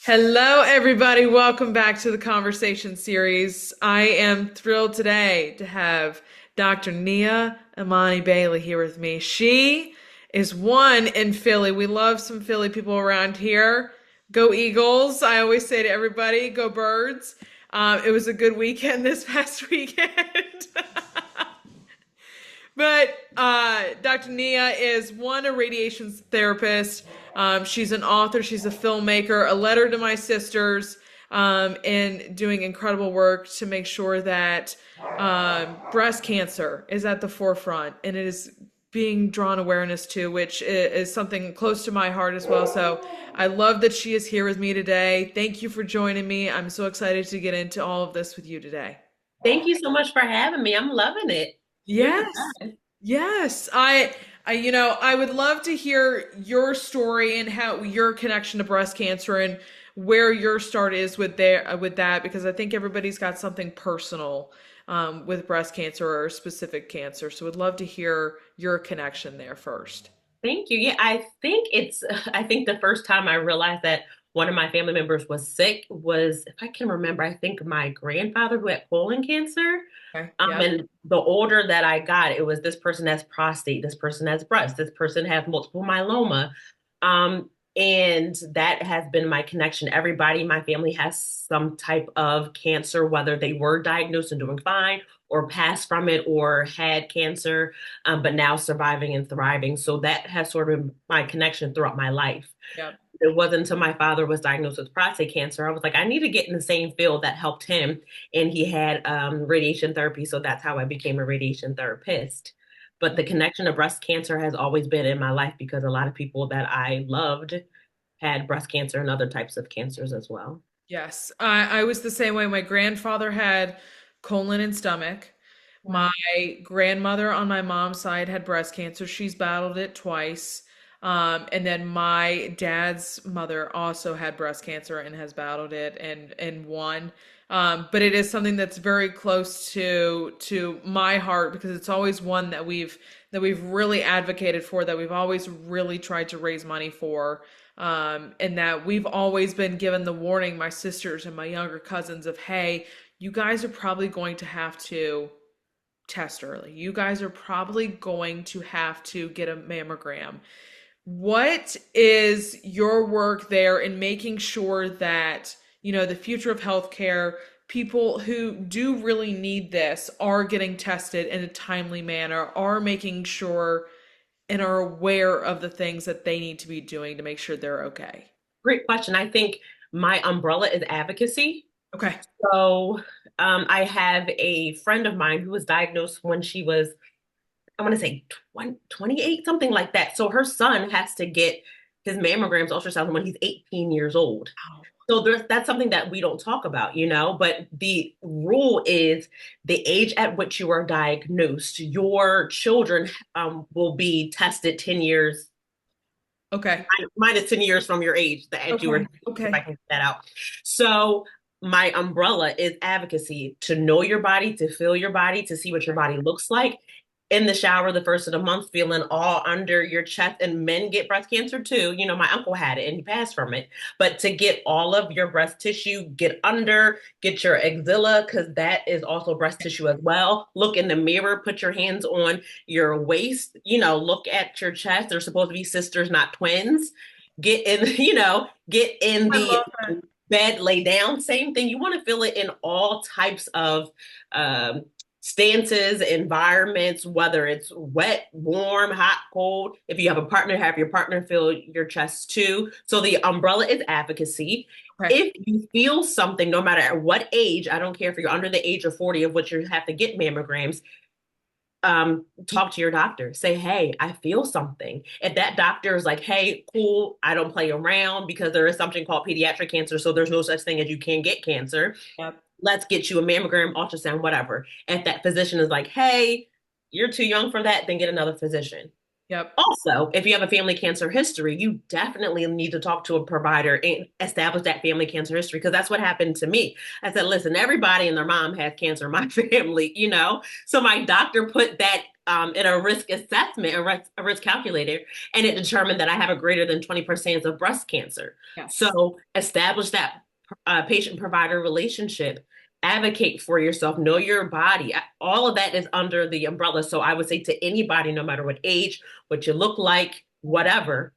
Hello, everybody. Welcome back to the conversation series. I am thrilled today to have Dr. Nia Imani Bailey here with me. She is one in Philly. We love some Philly people around here. Go Eagles. I always say to everybody, go Birds. It was a good weekend this past weekend. But Dr. Nia is one, a radiation therapist. She's an author. She's a filmmaker. A letter to my sisters, and doing incredible work to make sure that breast cancer is at the forefront, and it is being drawn awareness to, which is something close to my heart as well. So I love that she is here with me today. Thank you for joining me. I'm so excited to get into all of this with you today. Thank you so much for having me. I'm loving it. You're the Yes. best. Yes. I would love to hear your story and how your connection to breast cancer and where your start is with that, because I think everybody's got something personal with breast cancer or specific cancer. So would love to hear your connection there first. Thank you. Yeah, I think the first time I realized that one of my family members was sick was, if I can remember, I think my grandfather who had colon cancer. Okay. Yep. And the older that I got, it was this person has prostate, this person has breast, this person has multiple myeloma. And that has been my connection. Everybody in my family has some type of cancer, whether they were diagnosed and doing fine or passed from it or had cancer, but now surviving and thriving. So that has sort of been my connection throughout my life. Yep. It wasn't until my father was diagnosed with prostate cancer. I was like, I need to get in the same field that helped him. And he had radiation therapy. So that's how I became a radiation therapist. But the connection to breast cancer has always been in my life because a lot of people that I loved had breast cancer and other types of cancers as well. Yes. I was the same way. My grandfather had colon and stomach. My Wow. grandmother on my mom's side had breast cancer. She's battled it twice. And then my dad's mother also had breast cancer and has battled it and won. But it is something that's very close to my heart because it's always one that we've really advocated for, that we've always really tried to raise money for. And that we've always been given the warning, my sisters and my younger cousins, of, hey, you guys are probably going to have to test early. You guys are probably going to have to get a mammogram. What is your work there in making sure that, the future of healthcare, people who do really need this are getting tested in a timely manner, are making sure and are aware of the things that they need to be doing to make sure they're okay? Great question. I think my umbrella is advocacy. Okay. So I have a friend of mine who was diagnosed when she was, I want to say 20, 28, something like that. So her son has to get his mammograms, ultrasound when he's 18 years old. Wow. So that's something that we don't talk about, but the rule is the age at which you are diagnosed, your children will be tested 10 years, Okay. minus 10 years from your age that you were, Okay. if I Okay. can get that out. So my umbrella is advocacy to know your body, to feel your body, to see what your body looks like. In the shower the first of the month, feeling all under your chest, and men get breast cancer too. My uncle had it and he passed from it. But to get all of your breast tissue, get under, get your axilla, because that is also breast tissue as well. Look in the mirror, put your hands on your waist, look at your chest. They're supposed to be sisters, not twins. Get in, get in I the love that. bed, lay down, same thing. You want to feel it in all types of um, stances, environments, whether it's wet, warm, hot, cold. If you have a partner, have your partner feel your chest too. So the umbrella is advocacy. Okay. If you feel something, no matter at what age, I don't care if you're under the age of 40 of which you have to get mammograms, talk to your doctor. Say, hey, I feel something. If that doctor is like, hey, cool, I don't play around because there is something called pediatric cancer, so there's no such thing as you can get cancer. Yep. Let's get you a mammogram, ultrasound, whatever. If that physician is like, hey, you're too young for that, then get another physician. Yep. Also, if you have a family cancer history, you definitely need to talk to a provider and establish that family cancer history because that's what happened to me. I said, listen, everybody and their mom has cancer in my family. So my doctor put that in a risk assessment, a risk calculator, and it determined that I have a greater than 20% of breast cancer. Yes. So establish that patient provider relationship, advocate for yourself, know your body. All of that is under the umbrella. So I would say to anybody, no matter what age, what you look like, whatever,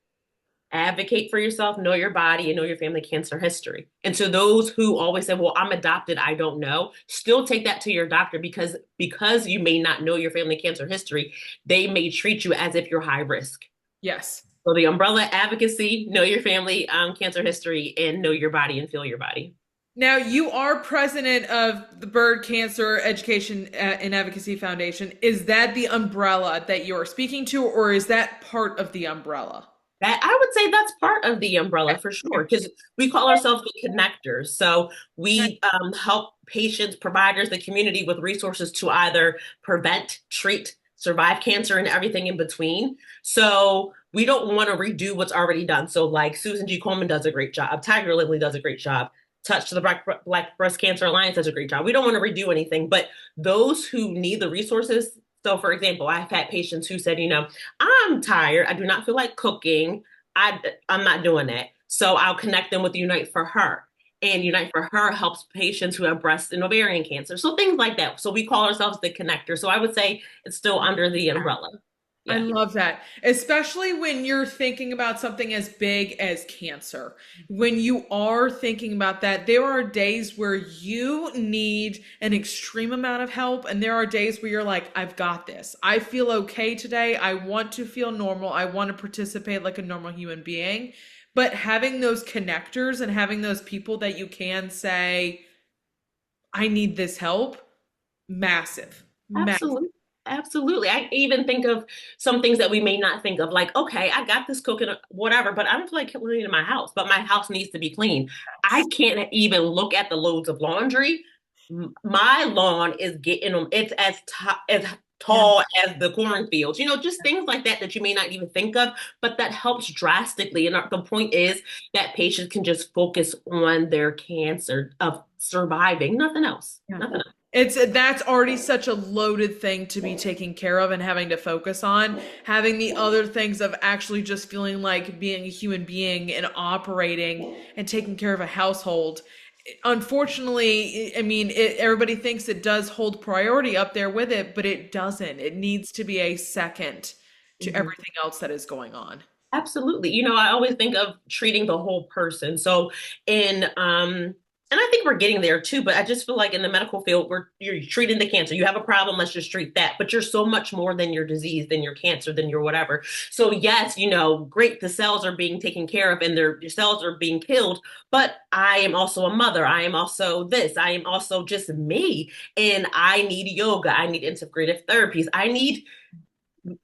advocate for yourself, know your body, and know your family cancer history. And to those who always say, well, I'm adopted, I don't know, still take that to your doctor because you may not know your family cancer history, they may treat you as if you're high risk. Yes. So the umbrella: advocacy, know your family cancer history, and know your body and feel your body. Now, you are president of the Bird Cancer Education and Advocacy Foundation. Is that the umbrella that you're speaking to, or is that part of the umbrella? That I would say that's part of the umbrella for sure, because we call ourselves the connectors. So we help patients, providers, the community with resources to either prevent, treat, survive cancer, and everything in between. So we don't want to redo what's already done. So like Susan G. Komen does a great job, Tiger Lily does a great job, Touch the Black Breast Cancer Alliance does a great job. We don't want to redo anything, but those who need the resources. So, for example, I've had patients who said, I'm tired. I do not feel like cooking. I'm not doing that. So I'll connect them with Unite for Her. And Unite for Her helps patients who have breast and ovarian cancer. So things like that. So we call ourselves the connector. So I would say it's still under the umbrella. I Yeah. love that, especially when you're thinking about something as big as cancer. When you are thinking about that, there are days where you need an extreme amount of help, and there are days where you're like, I've got this. I feel okay today. I want to feel normal. I want to participate like a normal human being. But having those connectors and having those people that you can say, I need this help, massive, massive. Absolutely. Absolutely. I even think of some things that we may not think of, like, okay, I got this cooking, whatever, but I don't feel like cleaning my house, but my house needs to be clean. I can't even look at the loads of laundry. My lawn is getting them, it's as Yeah. tall as the cornfields, just things like that that you may not even think of, but that helps drastically. And the point is that patients can just focus on their cancer of surviving, nothing else, Yeah. nothing else. That's already such a loaded thing to be taking care of and having to focus on. Having the other things of actually just feeling like being a human being and operating and taking care of a household. Unfortunately, I mean, everybody thinks it does hold priority up there with it, but it doesn't. It needs to be a second to Mhm. everything else that is going on. Absolutely. I always think of treating the whole person. So in and I think we're getting there too, but I just feel like in the medical field you're treating the cancer. You have a problem, let's just treat that. But you're so much more than your disease, than your cancer, than your whatever. So yes, great, the cells are being taken care of and your cells are being killed, but I am also a mother. I am also this. I am also just me. And I need yoga. I need integrative therapies.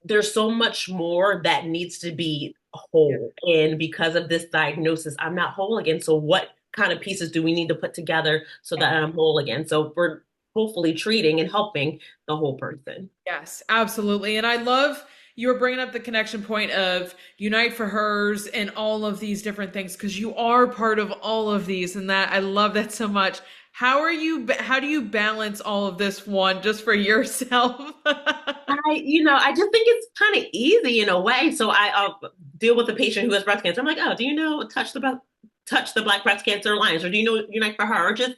There's so much more that needs to be whole. And because of this diagnosis, I'm not whole again. So what kind of pieces do we need to put together so that I'm whole again? So we're hopefully treating and helping the whole person. Yes, absolutely. And I love you were bringing up the connection point of Unite for Hers and all of these different things because you are part of all of these, and that I love that so much. How do you balance all of this one just for yourself? I just think it's kind of easy in a way. So I'll deal with a patient who has breast cancer. I'm like, oh, do you know Touch the Black Breast Cancer Alliance, or do you know Unite for Her? Or just,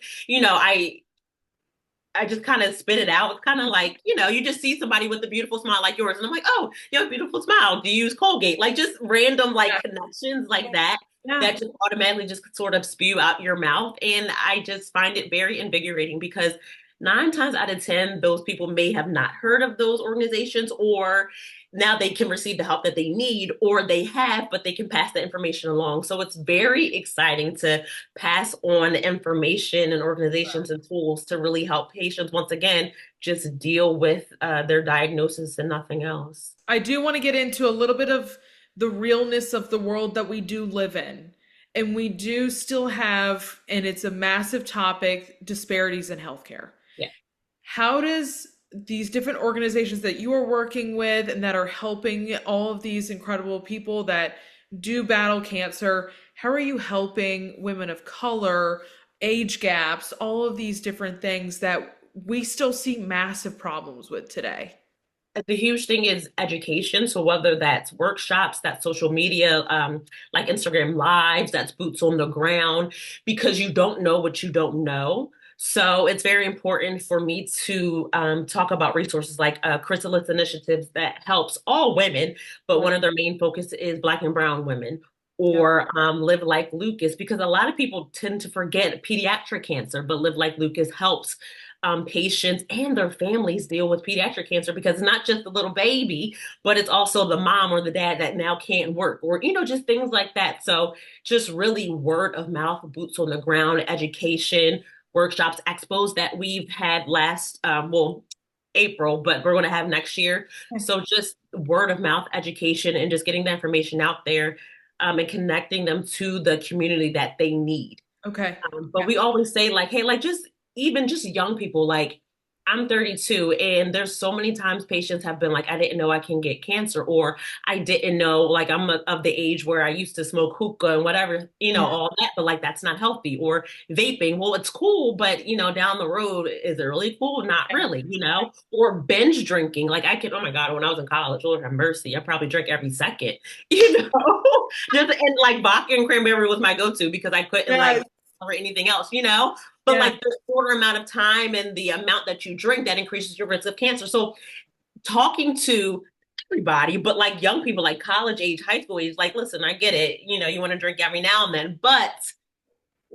I just kind of spit it out. It's kind of like, you just see somebody with a beautiful smile like yours, and I'm like, oh, you have a beautiful smile. Do you use Colgate? Like just random like Yeah. connections like that Yeah. that just automatically just sort of spew out your mouth. And I just find it very invigorating because 9 times out of 10, those people may have not heard of those organizations, or now they can receive the help that they need, or they have, but they can pass the information along. So it's very exciting to pass on information and organizations and tools to really help patients, once again, just deal with their diagnosis and nothing else. I do want to get into a little bit of the realness of the world that we do live in. And we do still have, and it's a massive topic, disparities in healthcare. Yeah. How does these different organizations that you are working with and that are helping all of these incredible people that do battle cancer, how are you helping women of color, age gaps, all of these different things that we still see massive problems with today? The huge thing is education. So whether that's workshops, that's social media, like Instagram lives, that's boots on the ground, because you don't know what you don't know. So it's very important for me to talk about resources like Chrysalis Initiatives that helps all women, but one of their main focus is Black and Brown women. Yep. Or Live Like Lucas, because a lot of people tend to forget pediatric cancer, but Live Like Lucas helps patients and their families deal with pediatric cancer, because it's not just the little baby, but it's also the mom or the dad that now can't work, or, just things like that. So just really word of mouth, boots on the ground, education, workshops, expos that we've had last, well, April, but we're going to have next year. So just word of mouth education and just getting the information out there, and connecting them to the community that they need. Okay. But Yeah. we always say like, hey, like just even just young people, like I'm 32 and there's so many times patients have been like, I didn't know I can get cancer, or I didn't know, like of the age where I used to smoke hookah and whatever, Yeah. all that, but like that's not healthy. Or vaping, well, it's cool, but down the road, is it really cool? Not really, or binge drinking. Like oh my God, when I was in college, Lord have mercy, I probably drank every second, you know, just and like vodka and cranberry was my go-to because I couldn't like Yes. or anything else, but Yeah. like the shorter amount of time and the amount that you drink, that increases your risk of cancer. So talking to everybody, but like young people, like college age, high school age, like, listen, I get it. You want to drink every now and then, but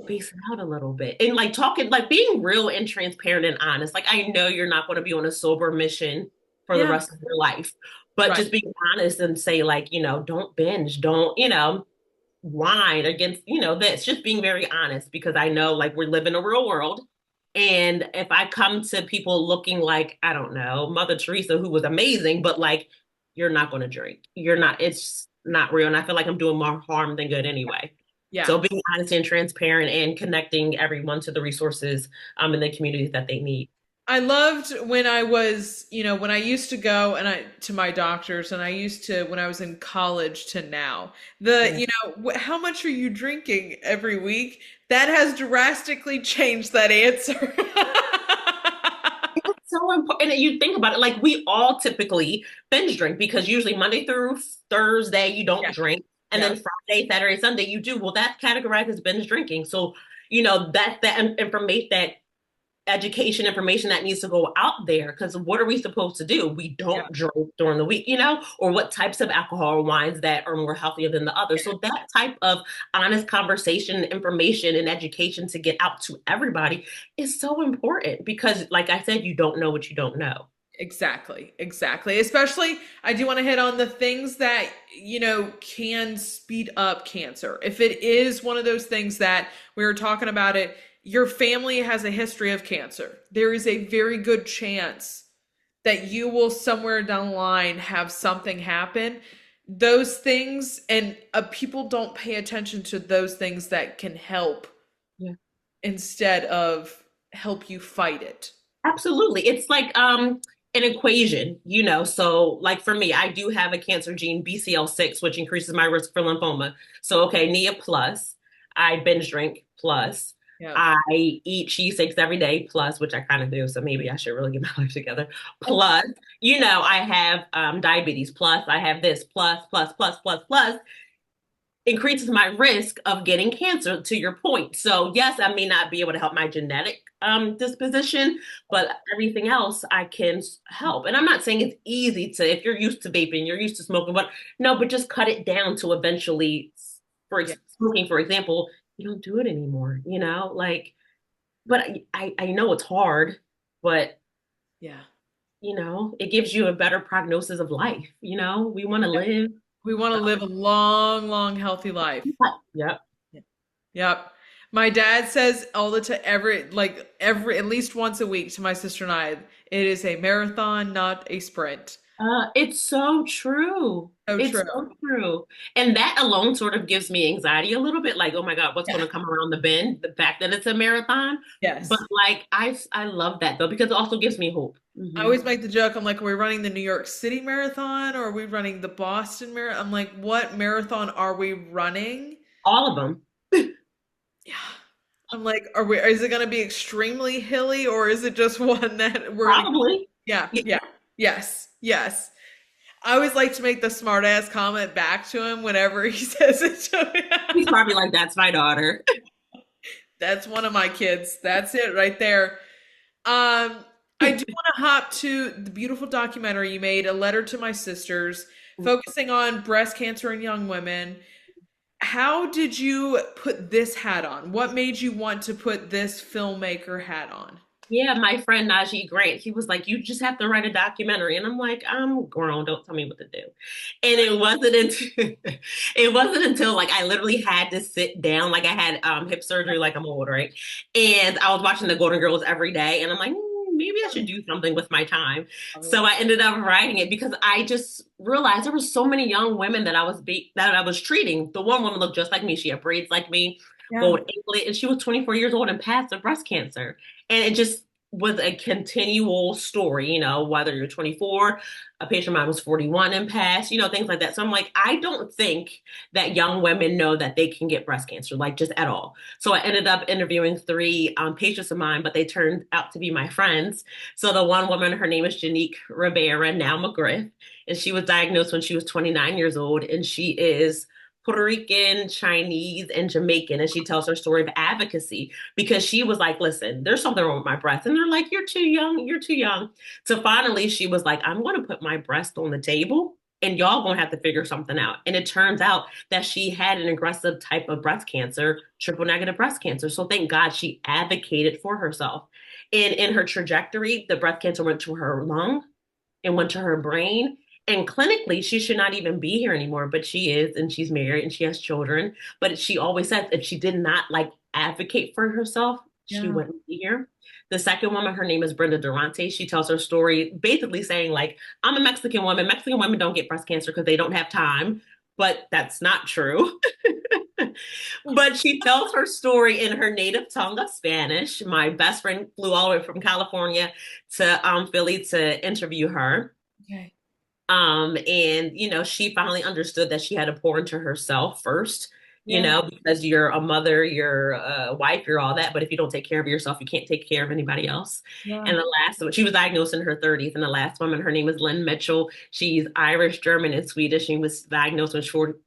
base it out a little bit. And like talking, like being real and transparent and honest. Like, I know you're not going to be on a sober mission for the Yeah. rest of your life, but Right. just being honest and say, like, don't binge, don't, line against, this, just being very honest, because I know like we live in a real world. And if I come to people looking like, I don't know, Mother Teresa, who was amazing, but like, you're not going to drink. You're not, it's not real. And I feel like I'm doing more harm than good anyway. Yeah. So being honest and transparent and connecting everyone to the resources in the communities that they need. I loved when I was, when I used to go to my doctors, and I used to when I was in college to now. Yeah. How much are you drinking every week? That has drastically changed that answer. So important. And you think about it, like we all typically binge drink, because usually Monday through Thursday you don't Yeah. drink, and Yeah. then Friday, Saturday, Sunday you do. Well, that's categorized as binge drinking. So, that's that information, that education information that needs to go out there. Because what are we supposed to do? We Yeah. don't drink during the week, or what types of alcohol or wines that are more healthier than the other. So that type of honest conversation, information, and education to get out to everybody is so important, because, like I said, you don't know what you don't know. Exactly, exactly. Especially, I do want to hit on the things that, can speed up cancer. If it is one of those things that we were talking about it, your family has a history of cancer, there is a very good chance that you will somewhere down the line have something happen. Those things, and people don't pay attention to those things that can help Yeah. instead of help you fight it. Absolutely. It's like an equation, So like for me, I do have a cancer gene, BCL6, which increases my risk for lymphoma. So okay, Nia plus, I binge drink plus, Yeah. I eat cheese steaks every day plus, which I kind of do, so maybe I should really get my life together. Plus, I have diabetes plus, I have this plus, plus, plus, plus, plus, increases my risk of getting cancer, to your point. So yes, I may not be able to help my genetic disposition, but everything else I can help. And I'm not saying it's easy to, if you're used to vaping, you're used to smoking, but no, but just cut it down to eventually, Yeah. smoking, for example, you don't do it anymore, like, but I know it's hard, but Yeah. it gives you a better prognosis of life, we want to live. We want to live a long, long, healthy life. Yep. Yep. My dad says all the time, at least once a week to my sister and I, it is a marathon, not a sprint. It's so true. So It's true. so true. And that alone sort of gives me anxiety a little bit, like, oh my God, what's going Yeah. to come around the bend? The fact that it's a marathon. But Yes. like I love that though, because it also gives me hope. I always make the joke. I'm like, are we running the New York City Marathon or are we running the Boston Marathon? I'm like, what marathon are we running? All of them. Yeah. I'm like, is it going to be extremely hilly or is it just one that we're going to, Probably. yeah, Yeah. yeah. Yes, yes. I always like to make the smart ass comment back to him whenever he says it to me. He's probably like, that's my daughter. That's one of my kids. That's it right there. I do want to hop to the beautiful documentary you made, A Letter to My Sisters, focusing on breast cancer in young women. How did you put this hat on? What made you want to put this filmmaker hat on? Yeah, my friend Najee Grant, he was like, you just have to write a documentary. And I'm like, I'm grown, don't tell me what to do. And it wasn't until it wasn't until like I literally had to sit down, like I had hip surgery, like I'm old, right? And I was watching the Golden Girls every day, and I'm like, maybe I should do something with my time. So I ended up writing it because I just realized there were so many young women that I was treating. The one woman looked just like me. She had braids like me, Yeah. gold anklet, and she was 24 years old and passed of breast cancer. And it just was a continual story, whether you're 24, a patient of mine was 41 and passed, things like that. So I'm like, I don't think that young women know that they can get breast cancer, like just at all. So I ended up interviewing three patients of mine, but they turned out to be my friends. So the one woman, her name is Janique Rivera, now McGriff, and she was diagnosed when she was 29 years old, and she is Puerto Rican, Chinese, and Jamaican. And she tells her story of advocacy because she was like, listen, there's something wrong with my breast. And they're like, you're too young. You're too young. So finally, she was like, I'm going to put my breast on the table and y'all going to have to figure something out. And it turns out that she had an aggressive type of breast cancer, triple negative breast cancer. So thank God she advocated for herself. And in her trajectory, the breast cancer went to her lung and went to her brain. And clinically, she should not even be here anymore, but she is, and she's married and she has children. But she always says if she did not like advocate for herself, she Yeah. wouldn't be here. The second woman, her name is Brenda Durante. She tells her story basically saying, like, I'm a Mexican woman. Mexican women don't get breast cancer because they don't have time. But that's not true. But she tells her story in her native tongue of Spanish. My best friend flew all the way from California to Philly to interview her. Okay. And she finally understood that she had to pour into herself first, Yeah. because you're a mother, you're a wife, you're all that. But if you don't take care of yourself, you can't take care of anybody else. Yeah. And the last one, she was diagnosed in her 30s. And the last woman, her name is Lynn Mitchell. She's Irish, German, and Swedish. She was diagnosed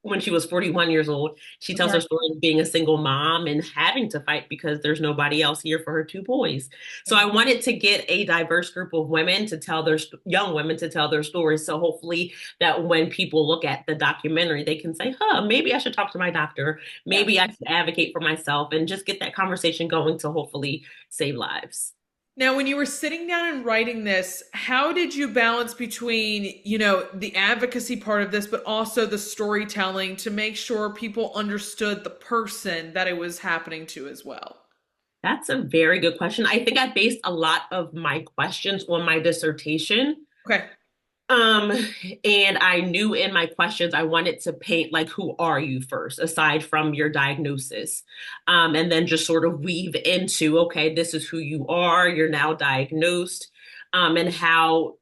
when she was 41 years old. She tells Okay. her story of being a single mom and having to fight because there's nobody else here for her two boys. So I wanted to get a diverse group of women to tell their young women to tell their stories. So hopefully that when people look at the documentary, they can say, huh, maybe I should talk to my doctor. Yeah. Maybe I should advocate for myself and just get that conversation going to hopefully save lives. Now, when you were sitting down and writing this, how did you balance between, the advocacy part of this, but also the storytelling to make sure people understood the person that it was happening to as well? That's a very good question. I think I based a lot of my questions on my dissertation. Okay. Um, and I knew in my questions I wanted to paint like who are you first, aside from your diagnosis. And then just sort of weave into, okay, this is who you are, you're now diagnosed, and how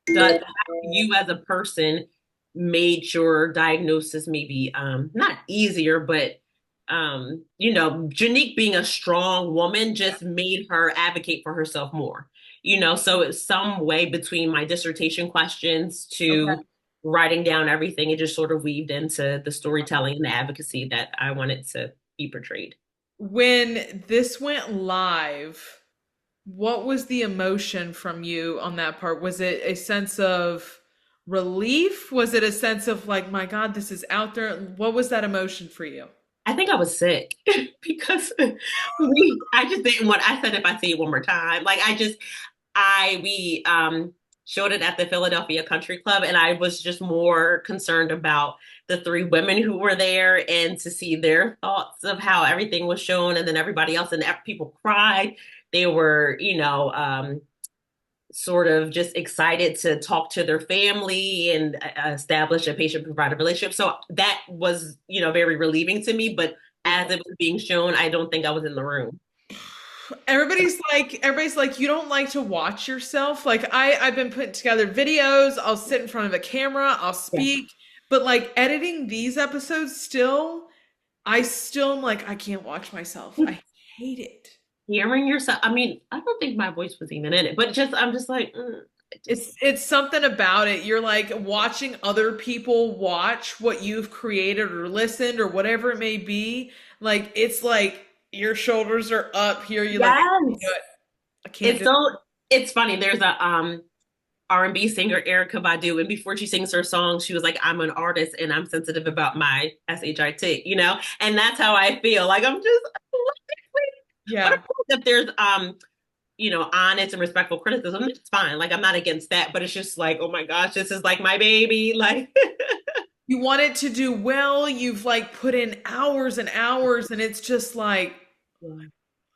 you as a person made your diagnosis maybe not easier, but Janique being a strong woman just made her advocate for herself more. So it's some way between my dissertation questions Okay. to writing down everything. It just sort of weaved into the storytelling and the advocacy that I wanted to be portrayed. When this went live, what was the emotion from you on that part? Was it a sense of relief? Was it a sense of like, my God, this is out there? What was that emotion for you? I think I was sick because I just didn't want, I said if I see it one more time, like we showed it at the Philadelphia Country Club, and I was just more concerned about the three women who were there and to see their thoughts of how everything was shown, and then everybody else, and people cried. They were, sort of just excited to talk to their family and establish a patient-provider relationship. So that was, very relieving to me. But as it was being shown, I don't think I was in the room. Everybody's like, you don't like to watch yourself. Like I've been putting together videos, I'll sit in front of a camera, I'll Yeah. speak, but like editing these episodes I still am like, I can't watch myself. I hate it. Hearing yourself, I mean, I don't think my voice was even in it, but I'm just like, It's something about it. You're like watching other people watch what you've created or listened or whatever it may be. Like it's like your shoulders are up here. You're like, I can't do Yes. it. I can't It's do it. so it's funny. There's a R&B singer, Erica Badu, and before she sings her song, she was like, "I'm an artist and I'm sensitive about my shit," and that's how I feel. Like I'm just, but of Yeah. course, if there's honest and respectful criticism, it's fine. Like I'm not against that, but it's just like, oh my gosh, this is like my baby. Like, You want it to do well. You've like put in hours and hours, and it's just like,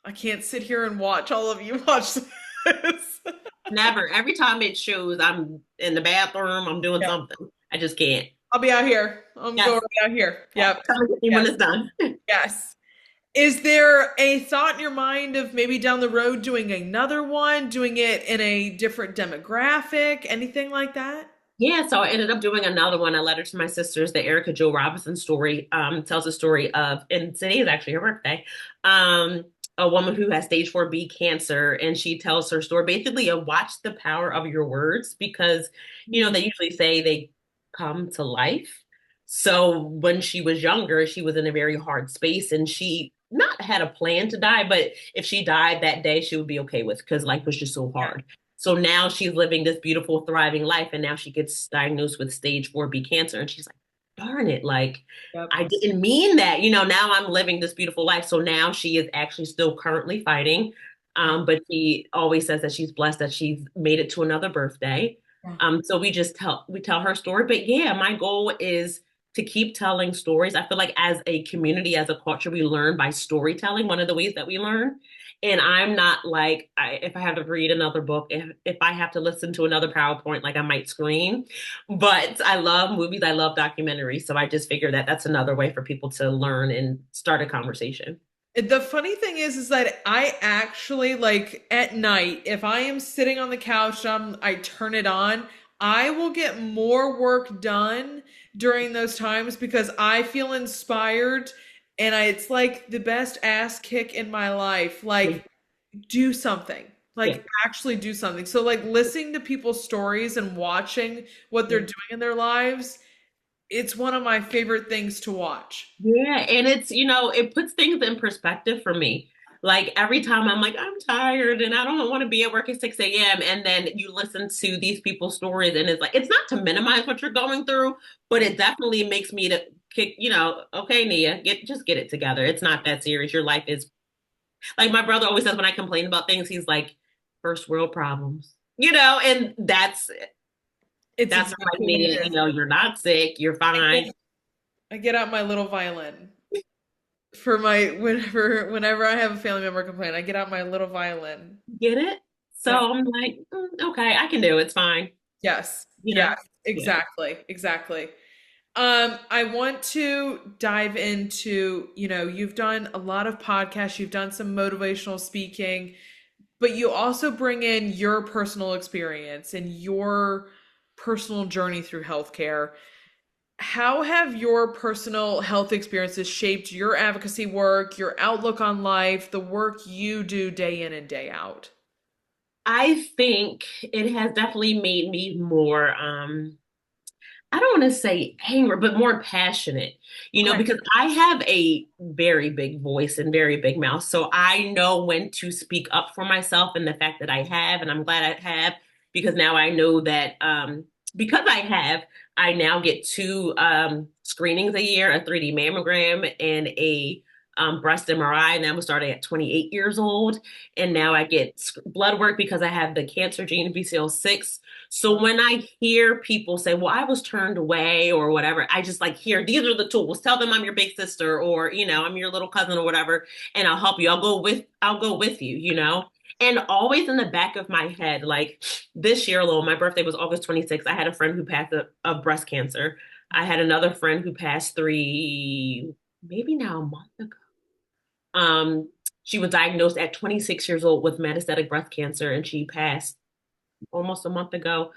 I can't sit here and watch all of you watch this. never. Every time it shows, I'm in the bathroom, I'm doing Yeah. something. I just can't. I'll be out here. I'm Yes, going right out here. Yep. come and get me when Yes. it's done. Yes. Is there a thought in your mind of maybe down the road doing another one, doing it in a different demographic, anything like that? Yeah, so I ended up doing another one. I letter to my sisters, the Erica Jo Robinson story, tells a story of, and today is actually her birthday, a woman who has stage 4B cancer, and she tells her story basically of watch the power of your words because, they usually say they come to life. So when she was younger, she was in a very hard space and she not had a plan to die, but if she died that day, she would be okay with because life was just so Yeah. hard. So now she's living this beautiful, thriving life. And now she gets diagnosed with stage 4B cancer. And she's like, darn it, like, Yep. I didn't mean that. Now I'm living this beautiful life. So now she is actually still currently fighting. But she always says that she's blessed that she's made it to another birthday. Yeah. So we tell her story. But yeah, my goal is to keep telling stories. I feel like as a community, as a culture, we learn by storytelling, one of the ways that we learn. And I'm not like, if I have to read another book, if I have to listen to another PowerPoint, like I might scream. But I love movies, I love documentaries. So I just figure that that's another way for people to learn and start a conversation. The funny thing is that I actually like at night, if I am sitting on the couch, I turn it on, I will get more work done during those times because I feel inspired and it's like the best ass kick in my life. Yeah. Like do something. Yeah. Like actually do something. So like listening to people's stories and watching what they're doing in their lives, it's one of my favorite things to watch. Yeah, and it puts things in perspective for me. Like every time I'm like, I'm tired and I don't want to be at work at 6 a.m. And then you listen to these people's stories and it's like, it's not to minimize what you're going through, but it definitely makes me to kick, okay, Nia, just get it together. It's not that serious. Your life is like my brother always says when I complain about things, he's like, first world problems. And It's that's like exactly what me, it is. you're not sick, you're I fine. get, I get out my little violin for my whenever I have a family member complain, I get out my little violin. Get it? So Yeah. I'm like, okay, I can do it. It's fine. Yes. You know? Yes. Yeah. Exactly. Exactly. I want to dive into, you've done a lot of podcasts, you've done some motivational speaking, but you also bring in your personal experience and your personal journey through healthcare. How have your personal health experiences shaped your advocacy work, your outlook on life, the work you do day in and day out? I think it has definitely made me more I don't want to say angry, but more passionate, Okay. because I have a very big voice and very big mouth. So I know when to speak up for myself and the fact that I have, and I'm glad I have, because now I know that because I have, I now get two screenings a year, a 3D mammogram and a breast MRI, and that was starting at 28 years old. And now I get blood work because I have the cancer gene BCL6. So when I hear people say, well, I was turned away or whatever, I just like hear these are the tools. Tell them I'm your big sister or, I'm your little cousin or whatever, and I'll help you. I'll go with you. And always in the back of my head, like this year alone, my birthday was August 26th. I had a friend who passed of breast cancer. I had another friend who passed maybe now a month ago. She was diagnosed at 26 years old with metastatic breast cancer, and she passed almost a month ago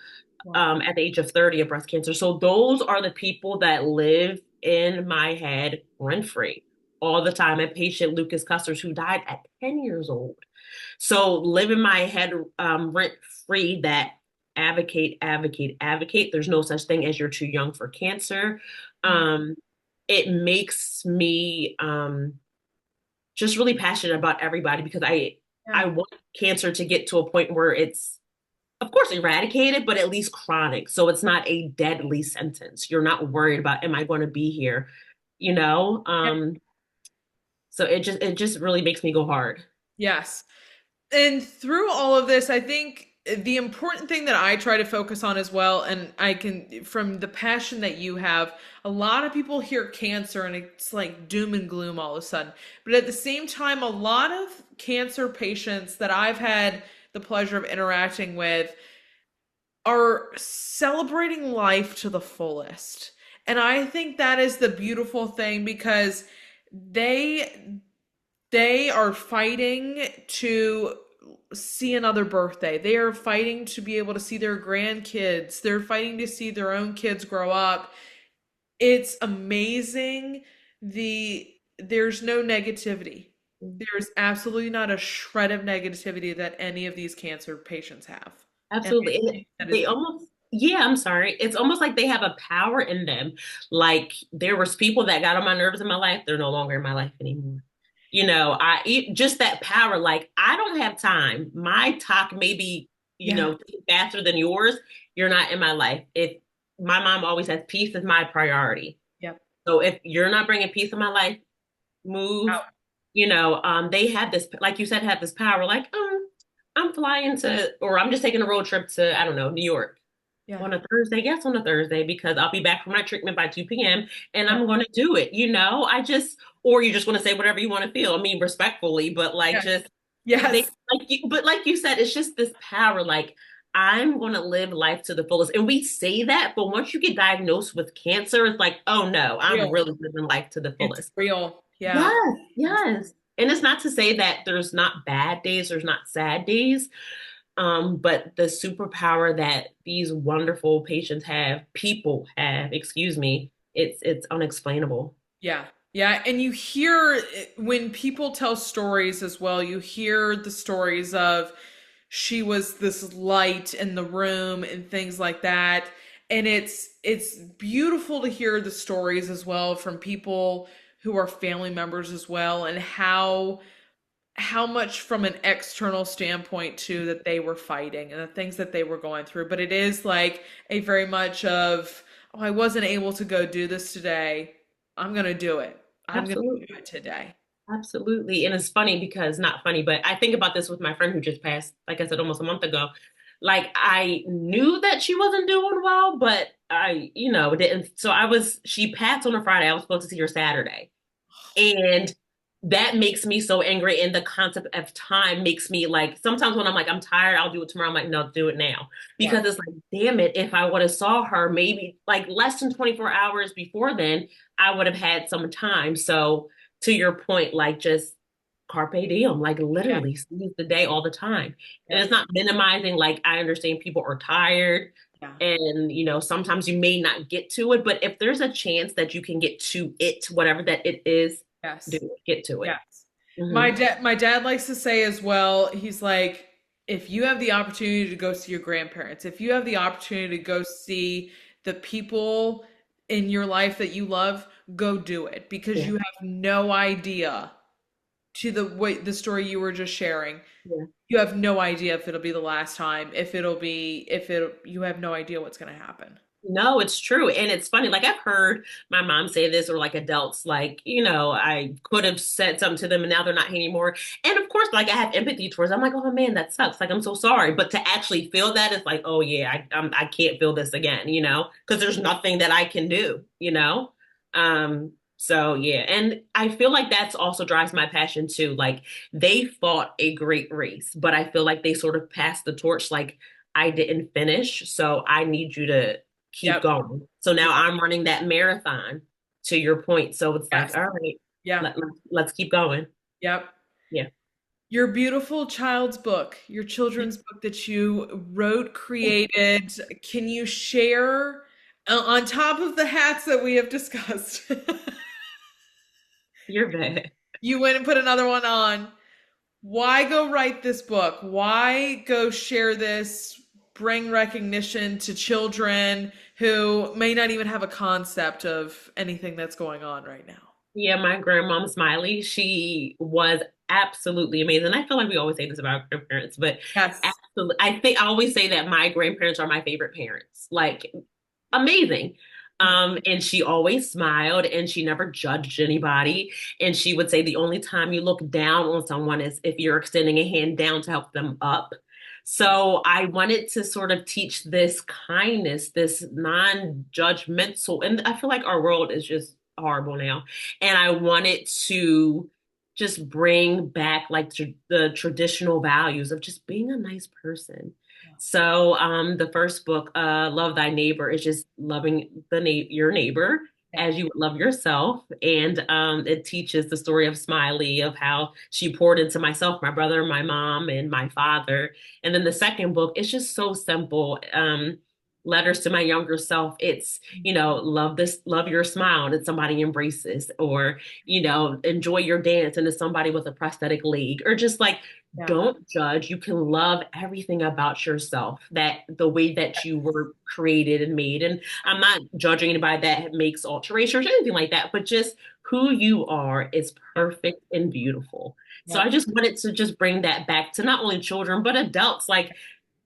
Wow. at the age of 30 of breast cancer. So those are the people that live in my head rent free all the time. A patient, Lucas Custers, who died at 10 years old. So live in my head rent free that advocate, advocate, advocate. There's no such thing as you're too young for cancer. Mhm. Um, it makes me just really passionate about everybody because I Yeah. want cancer to get to a point where it's of course eradicated, but at least chronic. So it's not a deadly sentence. You're not worried about am I going to be here, you know? Yeah. So it just really makes me go hard. Yes. And through all of this, I think the important thing that I try to focus on as well, and I can, from the passion that you have, a lot of people hear cancer and it's like doom and gloom all of a sudden. But at the same time, a lot of cancer patients that I've had the pleasure of interacting with are celebrating life to the fullest. And I think that is the beautiful thing because they they are fighting to see another birthday. They are fighting to be able to see their grandkids. They're fighting to see their own kids grow up. It's amazing. There's no negativity. There's absolutely not a shred of negativity that any of these cancer patients have. And I Absolutely. And think that is they beautiful. almost, yeah, I'm sorry. It's almost like they have a power in them. Like there was people that got on my nerves in my life. They're no longer in my life anymore. Just that power. Like I don't have time. My talk may be, Yeah. faster than yours. You're not in my life. If my mom always says peace is my priority. Yep. So if you're not bringing peace in my life, move. Out. They have this, like you said, have this power. Like, I'm flying to, or I'm just taking a road trip to, I don't know, New York Yeah. on a Thursday. Yes, on a Thursday because I'll be back from my treatment by 2 p.m. and Yep. I'm going to do it. Or you're just going to say whatever you want to feel. I mean, respectfully, but like Yes. just they Yes. but like you said, it's just this power. Like I'm going to live life to the fullest, and we say that, but once you get diagnosed with cancer, it's like, oh no, I'm Real. really living life to the It's fullest. real. Yeah. Yes, It's yes. And it's not to say that there's not bad days, there's not sad days, but the superpower that these wonderful people have, excuse me, it's unexplainable. Yeah. Yeah. And you hear when people tell stories as well, you hear the stories of she was this light in the room and things like that. And it's beautiful to hear the stories as well from people who are family members as well and how much from an external standpoint too that they were fighting and the things that they were going through. But it is like a very much of, oh, I wasn't able to go do this today. I'm gonna do it. I'm gonna do Absolutely. it today. Absolutely. And it's funny because not funny, but I think about this with my friend who just passed, like I said, almost a month ago. Like I knew that she wasn't doing well, but I didn't. So she passed on a Friday. I was supposed to see her Saturday. And that makes me so angry. And the concept of time makes me like, sometimes when I'm like, I'm tired, I'll do it tomorrow. I'm like, no, do it now. Yeah. Because it's like, damn it, if I would have saw her maybe like less than 24 hours before then, I would have had some time. So to your point, like just carpe diem, like Yeah. literally seize the day all the time. And Yep. it's not minimizing, like I understand people are tired Yeah. and sometimes you may not get to it, but if there's a chance that you can get to it, whatever that it is, do Yes. it, get to it. Yes. Hmm. My dad likes to say as well, he's like, if you have the opportunity to go see your grandparents, if you have the opportunity to go see the people in your life that you love, go do it because Yeah, you have no idea to the story you were just sharing. yeah. You have no idea if it'll be the last time, if it you have no idea what's going to happen. No, it's true. And it's funny. Like I've heard my mom say this or like adults, like, I could have said something to them and now they're not here anymore. And of course, like I have empathy towards, I'm like, oh man, that sucks. Like, I'm so sorry. But to actually feel that, it's like, oh yeah, I can't feel this again, because there's nothing that I can do. So yeah. And I feel like that's also drives my passion too. Like they fought a great race, but I feel like they sort of passed the torch. Like I didn't finish. So I need you to keep Yep. going. So now I'm running that marathon to your point. So it's like, Yes. all right, Yeah. let's keep going. Yep. Yeah. Your beautiful child's book, your children's book that you wrote, created, can you share on top of the hats that we have discussed? You're bad. You went and put another one on. Why go write this book? Why go share this? bring recognition to children who may not even have a concept of anything that's going on right now. Yeah, my grandmom Smiley, she was absolutely amazing. I feel like we always say this about our grandparents, but Yes. absolutely, I think I always say that my grandparents are my favorite parents. Like amazing. Yeah. And she always smiled and she never judged anybody. And she would say the only time you look down on someone is if you're extending a hand down to help them up. So I wanted to sort of teach this kindness, this non-judgmental, and I feel like our world is just horrible now. And I wanted to just bring back like the traditional values of just being a nice person. So the first book, Love Thy Neighbor, is just loving your neighbor Yeah. as you would love yourself. And it teaches the story of Smiley, of how she poured into myself, my brother, my mom, and my father. And then the second book, it's just so simple. Letters to my younger self. It's, love this, love your smile, and it's somebody embraces, or, enjoy your dance, and it's somebody with a prosthetic leg, or just like, Yeah. don't judge. You can love everything about yourself, that the way that you were created and made. And I'm not judging anybody that makes alterations or anything like that, but just who you are is Yeah. perfect and beautiful. So Yeah. I just wanted to just bring that back to not only children, but adults. Like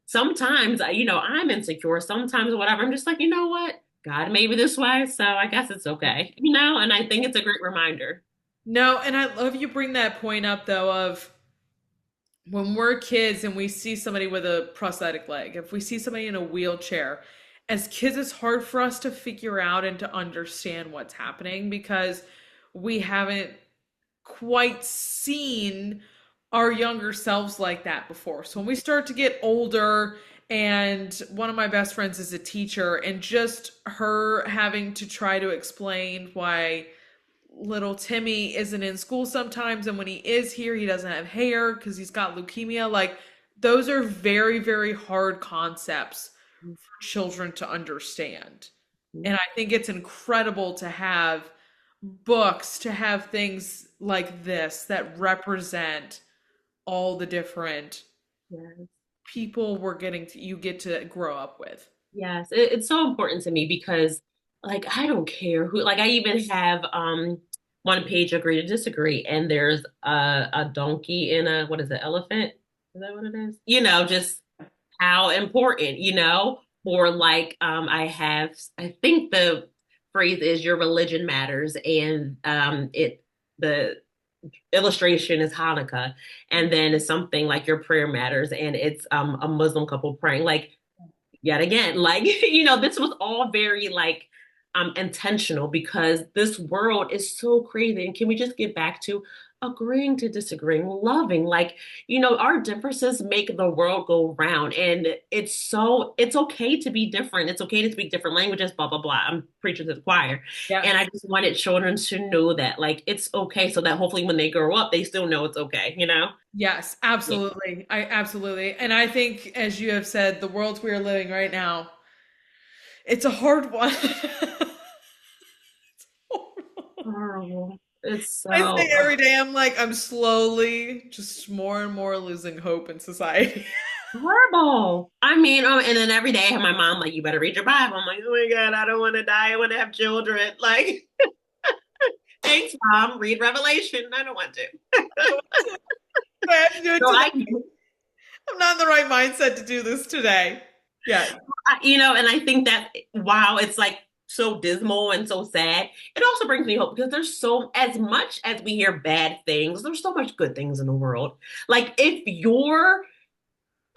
sometimes, I'm insecure, sometimes whatever. I'm just like, you know what? God made me this way, so I guess it's okay, and I think it's a great reminder. No, and I love you bring that point up though of when we're kids and we see somebody with a prosthetic leg, if we see somebody in a wheelchair, as kids, it's hard for us to figure out and to understand what's happening because we haven't quite seen our younger selves like that before. So when we start to get older, and one of my best friends is a teacher, and just her having to try to explain why little Timmy isn't in school sometimes, and when he is here, he doesn't have hair because he's got leukemia. Like, those are very, very hard concepts for children to understand. And I think it's incredible to have books, to have things like this that represent all the different Yes. people you get to grow up with. Yes, it's so important to me because, like, I don't care who. Like, I even have one page agree to disagree, and there's a donkey and a what is it, elephant? Is that what it is? Just how important, or like I think the phrase is your religion matters, and the illustration is Hanukkah, and then it's something like your prayer matters, and it's a Muslim couple praying. Like yet again, like, this was all very like intentional because this world is so crazy. And can we just get back to agreeing to disagreeing, loving, like, our differences make the world go round. And it's okay to be different. It's okay to speak different languages, blah, blah, blah. I'm preaching to the choir. And I Yes. just wanted children to know that, like, it's okay, so that hopefully when they grow up, they still know it's okay. Yes, Yeah. absolutely. I absolutely. And I think, as you have said, the world we are living right now, it's a hard one. Horrible. It's I so say every day, I'm slowly just more and more losing hope in society. horrible. I mean, and then every day I have my mom like, you better read your Bible. I'm like, oh my God, I don't want to die. I want to have children. Like, thanks, mom. Read Revelation. I don't want to. I have to do it So today. I'm not in the right mindset to do this today. Yeah. and I think that wow, it's like so dismal and so sad. It also brings me hope because there's so, as much as we hear bad things, there's so much good things in the world. Like if your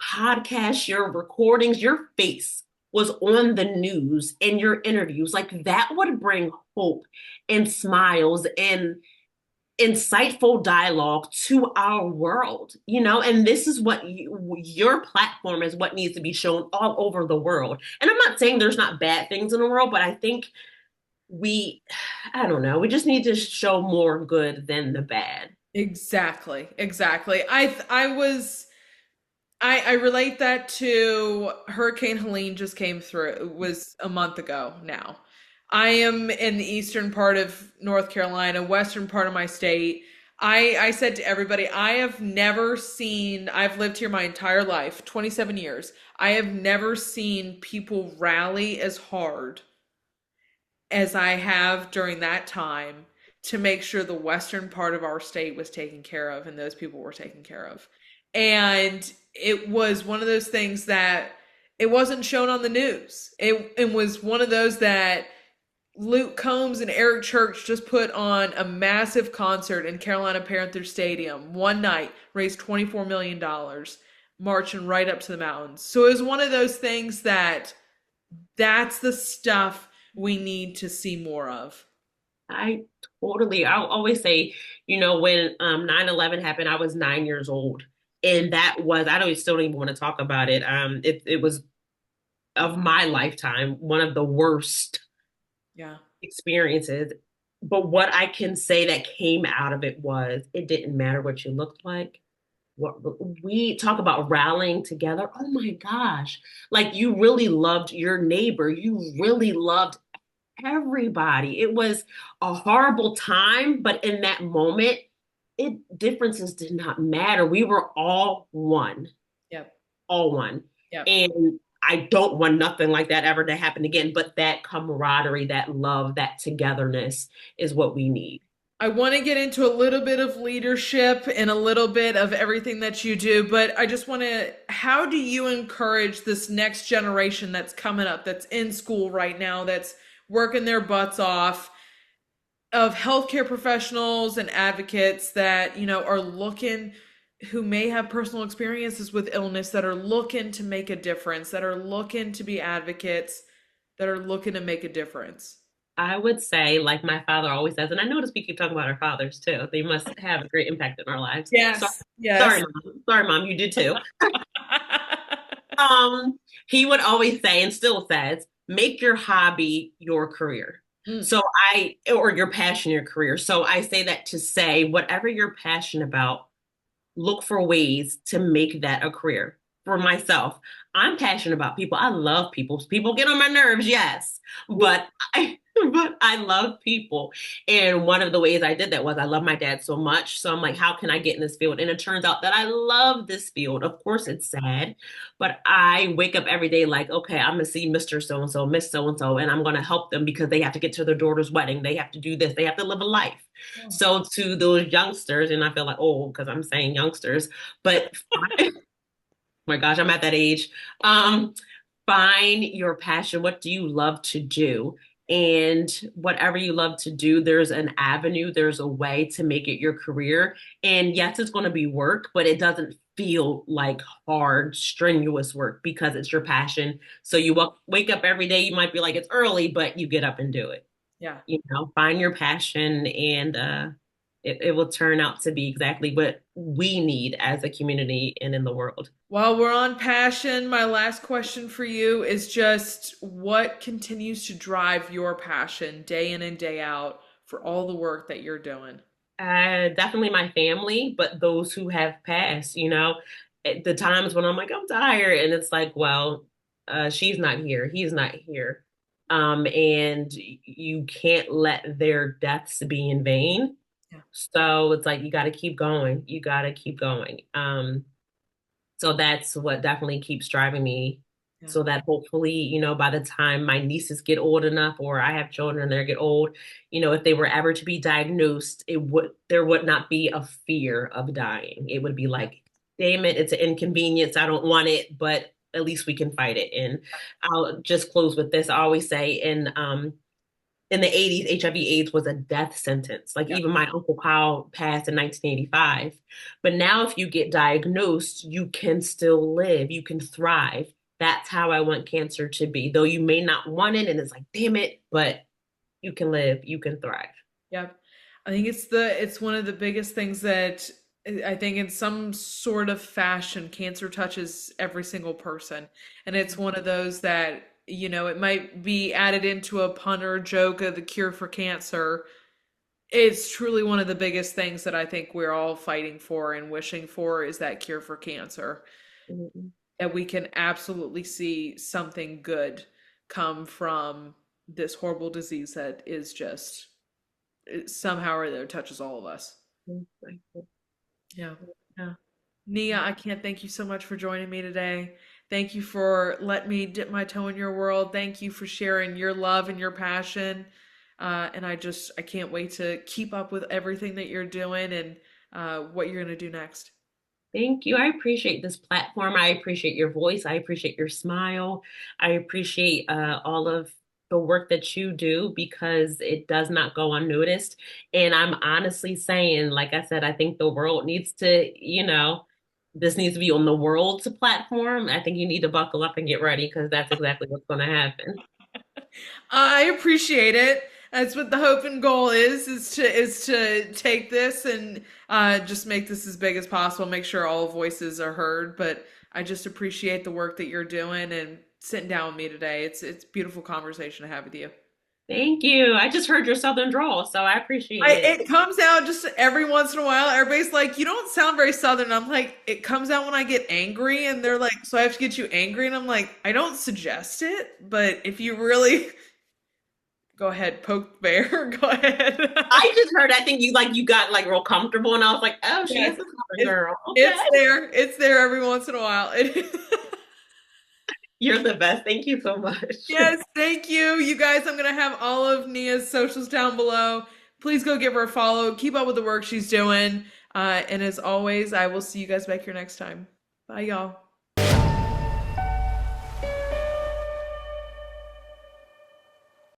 podcast, your recordings, your face was on the news in your interviews, like that would bring hope and smiles and insightful dialogue to our world, and this is what your platform is what needs to be shown all over the world. And I'm not saying there's not bad things in the world, but I think we, I don't know, we just need to show more good than the bad. Exactly. Exactly. I relate that to Hurricane Helene just came through. It was a month ago now. I am in the eastern part of North Carolina, western part of my state. I said to everybody, I have never seen, I've lived here my entire life, 27 years. I have never seen people rally as hard as I have during that time to make sure the western part of our state was taken care of and those people were taken care of. And it was one of those things that it wasn't shown on the news. It was one of those that Luke Combs and Eric Church just put on a massive concert in Carolina Panther Stadium one night, raised $24 million, marching right up to the mountains. So it was one of those things that that's the stuff we need to see more of. I I'll always say, when 9/11 happened, I was 9 years old. And that was, I don't still don't even want to talk about it. It was of my lifetime, one of the worst Yeah. experiences. But what I can say that came out of it was it didn't matter what you looked like. What we talk about rallying together. Oh my gosh. Like you really loved your neighbor. You really loved everybody. It was a horrible time, but in that moment, differences did not matter. We were all one, Yep. all one. Yep. And I don't want nothing like that ever to happen again, but that camaraderie, that love, that togetherness is what we need. I want to get into a little bit of leadership and a little bit of everything that you do, but I just want to, how do you encourage this next generation that's coming up, that's in school right now, that's working their butts off, of healthcare professionals and advocates that, are looking, who may have personal experiences with illness, that are looking to make a difference, that are looking to be advocates, that are looking to make a difference? I would say, like my father always says, and I notice we keep talking about our fathers too. They must have a great impact in our lives. Sorry, Yes. sorry, Yes. mom. Sorry, mom, you did too. Um, he would always say, and still says, make your hobby your career. Mm, Or your passion your career. So I say that to say, whatever you're passionate about, look for ways to make that a career. For myself, I'm passionate about people. I love people. People get on my nerves, yes, but I but I love people. And one of the ways I did that was I love my dad so much. So I'm like, how can I get in this field? And it turns out that I love this field. Of course, it's sad, but I wake up every day like, okay, I'm gonna see Mr. So and so, Miss So and so, and I'm gonna help them because they have to get to their daughter's wedding. They have to do this. They have to live a life. yeah. So to those youngsters, and I feel like, oh, because I'm saying youngsters, but oh my gosh, I'm at that age. Um, find your passion. What do you love to do? And whatever you love to do, there's an avenue, there's a way to make it your career. And yes, it's going to be work, but it doesn't feel like hard, strenuous work because it's your passion. So you wake up every day, you might be like, it's early, but you get up and do it. Yeah. Find your passion and it will turn out to be exactly what we need as a community and in the world. While we're on passion, my last question for you is just what continues to drive your passion day in and day out for all the work that you're doing? Definitely my family, but those who have passed, at the times when I'm like, I'm tired, and it's like, well, she's not here, he's not here. And you can't let their deaths be in vain. Yeah. So it's like you got to keep going. You got to keep going. So that's what definitely keeps driving me. Yeah. So that hopefully, by the time my nieces get old enough or I have children and they get old, if they were ever to be diagnosed, there would not be a fear of dying. It would be like, damn it, it's an inconvenience. I don't want it, but at least we can fight it. And I'll just close with this. I always say in the 80s, HIV/AIDS was a death sentence. Like Yeah. even my Uncle Kyle passed in 1985. But now if you get diagnosed, you can still live, you can thrive. That's how I want cancer to be. Though you may not want it and it's like, damn it, but you can live, you can thrive. Yep. I think it's one of the biggest things that I think in some sort of fashion cancer touches every single person. And it's one of those that, it might be added into a pun or a joke of the cure for cancer. It's truly one of the biggest things that I think we're all fighting for and wishing for is that cure for cancer. Mhm. And we can absolutely see something good come from this horrible disease that is just somehow or other touches all of us. Yeah. Yeah. Nia, I can't thank you so much for joining me today. Thank you for letting me dip my toe in your world. Thank you for sharing your love and your passion. And I can't wait to keep up with everything that you're doing and what you're going to do next. Thank you. I appreciate this platform. I appreciate your voice. I appreciate your smile. I appreciate all of the work that you do because it does not go unnoticed. And I'm honestly saying, like I said, I think the world needs to, this needs to be on the world's platform. I think you need to buckle up and get ready because that's exactly what's going to happen. I appreciate it. That's what the hope and goal is to take this and just make this as big as possible. Make sure all voices are heard. But I just appreciate the work that you're doing and sitting down with me today. It's a beautiful conversation to have with you. Thank you. I just heard your Southern drawl, so I appreciate I it. it comes out just every once in a while. Everybody's like, "You don't sound very Southern." I'm like, "It comes out when I get angry," and they're like, "So I have to get you angry?" And I'm like, "I don't suggest it, but if you really go ahead, poke the bear, go ahead." I just heard, I think you got like real comfortable, and I was like, oh, she is Yes, a Southern it's girl. Okay. it's there. It's there every once in a while. You're the best. Thank you so much. Yes, thank you. You guys, I'm gonna have all of Nia's socials down below. Please go give her a follow. Keep up with the work she's doing. And as always, I will see you guys back here next time. Bye, y'all.